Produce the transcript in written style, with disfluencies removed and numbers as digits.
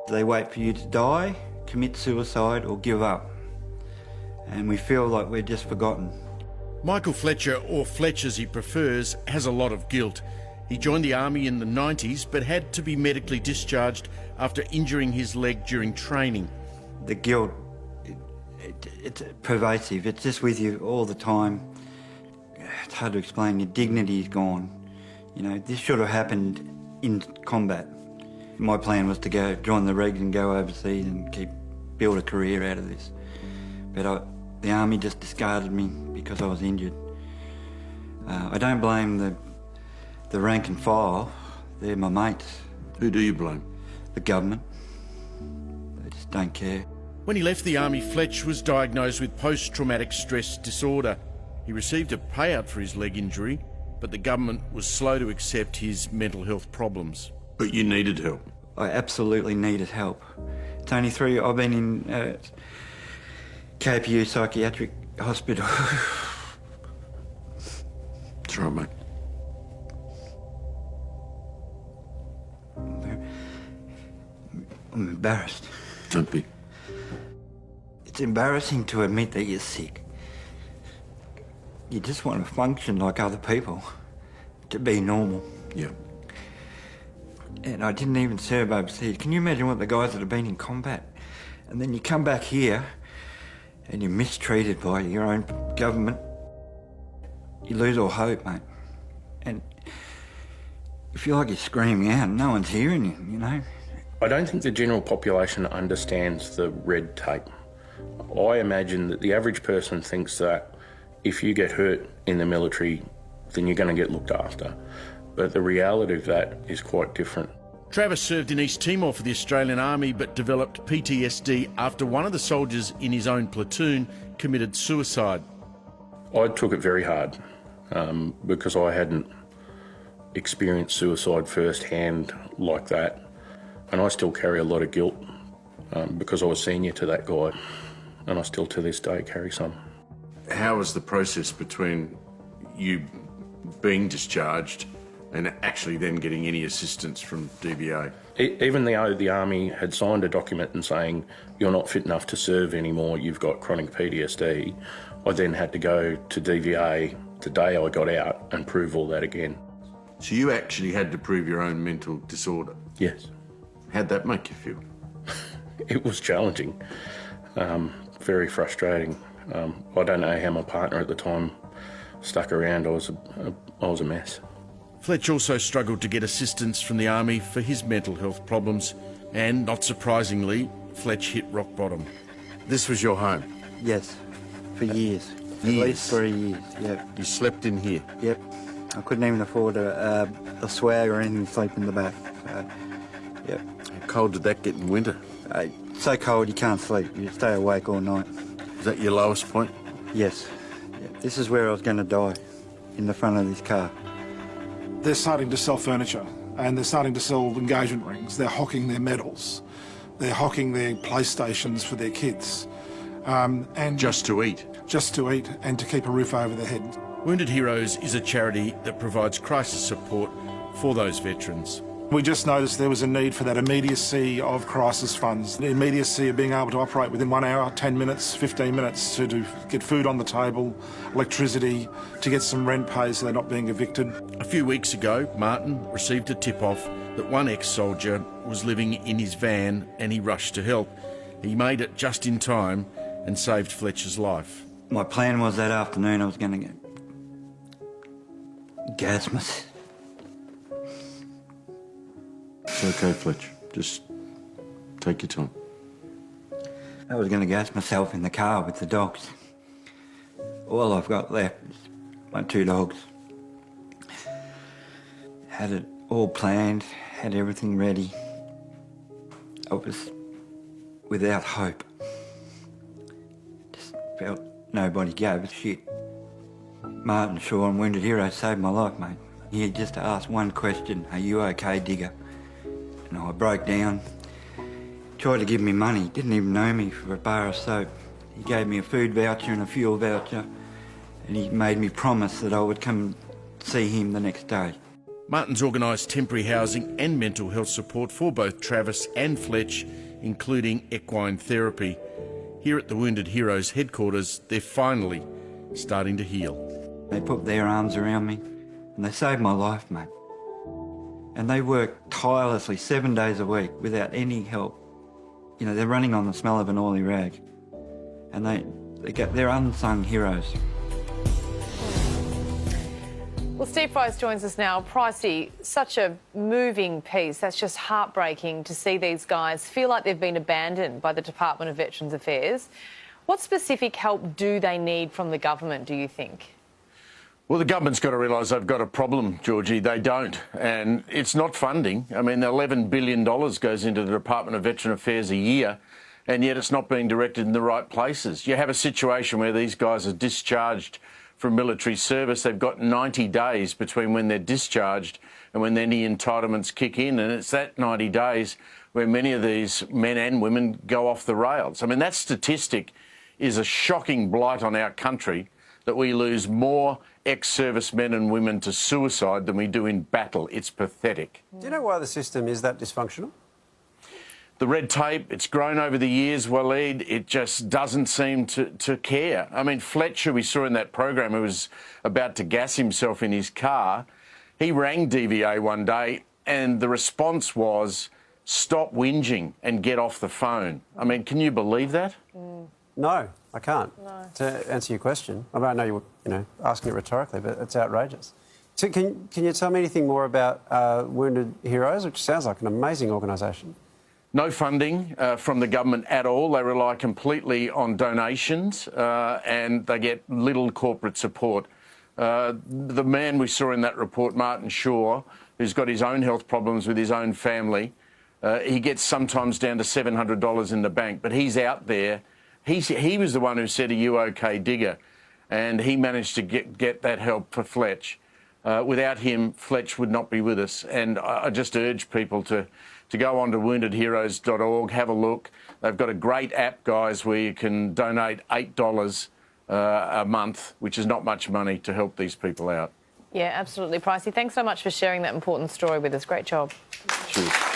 They wait for you to die, commit suicide or give up. And we feel like we're just forgotten. Michael Fletcher, or Fletch as he prefers, has a lot of guilt. He joined the army in the 90s but had to be medically discharged after injuring his leg during training. The guilt, it's pervasive. It's just with you all the time. It's hard to explain. Your dignity is gone. You know, this should have happened in combat. My plan was to go join the regs and go overseas and build a career out of this. But the army just discarded me because I was injured. I don't blame the rank and file. They're my mates. Who do you blame? The government. They just don't care. When he left the army, Fletch was diagnosed with post-traumatic stress disorder. He received a payout for his leg injury, but the government was slow to accept his mental health problems. But you needed help. I absolutely needed help. It's only I've been in KPU Psychiatric Hospital. That's right, mate. I'm embarrassed. Don't be. It's embarrassing to admit that you're sick. You just want to function like other people, to be normal. Yeah. And I didn't even serve overseas. Can you imagine what the guys that have been in combat? And then you come back here and you're mistreated by your own government. You lose all hope, mate. And you feel like you're screaming out and no one's hearing you, you know? I don't think the general population understands the red tape. I imagine that the average person thinks that if you get hurt in the military, then you're going to get looked after. But the reality of that is quite different. Travis served in East Timor for the Australian Army but developed PTSD after one of the soldiers in his own platoon committed suicide. I took it very hard because I hadn't experienced suicide firsthand like that. And I still carry a lot of guilt because I was senior to that guy, and I still to this day carry some. How was the process between you being discharged and actually then getting any assistance from DVA? Even though the Army had signed a document and saying you're not fit enough to serve anymore, you've got chronic PTSD, I then had to go to DVA the day I got out and prove all that again. So you actually had to prove your own mental disorder? Yes. How'd that make you feel? It was challenging, very frustrating. I don't know how my partner at the time stuck around. I was a mess. Fletch also struggled to get assistance from the Army for his mental health problems, and, not surprisingly, Fletch hit rock bottom. This was your home? Yes, for years. At Years? least 3 years, yep. You slept in here? Yep. I couldn't even afford a swag or anything to sleep in the back. Yep. How cold did that get in winter? It's so cold you can't sleep. You stay awake all night. Is that your lowest point? Yes. Yep. This is where I was going to die, in the front of this car. They're starting to sell furniture and they're starting to sell engagement rings. They're hocking their medals. They're hocking their PlayStations for their kids. And Just to eat? Just to eat and to keep a roof over their head. Wounded Heroes is a charity that provides crisis support for those veterans. We just noticed there was a need for that immediacy of crisis funds, the immediacy of being able to operate within 1 hour, 10 minutes, 15 minutes to get food on the table, electricity, to get some rent paid so they're not being evicted. A few weeks ago, Martin received a tip-off that one ex-soldier was living in his van and he rushed to help. He made it just in time and saved Fletcher's life. My plan was that afternoon I was going to gas myself. It's okay, Fletch. Just take your time. I was going to gas myself in the car with the dogs. All I've got left is my 2 dogs. Had it all planned, had everything ready. I was without hope. Just felt nobody gave a shit. Martin Shaw and Wounded Hero saved my life, mate. He just asked one question, "Are you okay, Digger?" And I broke down. Tried to give me money, didn't even know me for a bar of soap. He gave me a food voucher and a fuel voucher, and he made me promise that I would come see him the next day. Martin's organised temporary housing and mental health support for both Travis and Fletch, including equine therapy. Here at the Wounded Heroes headquarters, they're finally starting to heal. They put their arms around me and they saved my life, mate. And they work tirelessly 7 days a week without any help. You know, they're running on the smell of an oily rag. And they're unsung heroes. Well, Steve Price joins us now. Pricey, such a moving piece. That's just heartbreaking to see these guys feel like they've been abandoned by the Department of Veterans Affairs. What specific help do they need from the government, do you think? Well, the government's got to realise they've got a problem, Georgie. They don't. And it's not funding. I mean, $11 billion goes into the Department of Veterans Affairs a year, and yet it's not being directed in the right places. You have a situation where these guys are discharged from military service. They've got 90 days between when they're discharged and when any entitlements kick in, and it's that 90 days where many of these men and women go off the rails. I mean, that statistic is a shocking blight on our country, that we lose more ex-service men and women to suicide than we do in battle. It's pathetic. Do you know why the system is that dysfunctional? The red tape, it's grown over the years, Waleed. It just doesn't seem to care. I mean, Fletcher, we saw in that program, who was about to gas himself in his car, he rang DVA one day and the response was, stop whinging and get off the phone. I mean, can you believe that? No, I can't. No. To answer your question, I mean, I know you were, asking it rhetorically, but it's outrageous. So can you tell me anything more about Wounded Heroes, which sounds like an amazing organisation? No funding from the government at all. They rely completely on donations and they get little corporate support. The man we saw in that report, Martin Shaw, who's got his own health problems with his own family, he gets sometimes down to $700 in the bank, but he's out there. He was the one who said, "Are you okay, Digger?" And he managed to get that help for Fletch. Without him, Fletch would not be with us. And I just urge people to go on to woundedheroes.org, have a look. They've got a great app, guys, where you can donate $8 a month, which is not much money, to help these people out. Yeah, absolutely, Pricey. Thanks so much for sharing that important story with us. Great job. Cheers.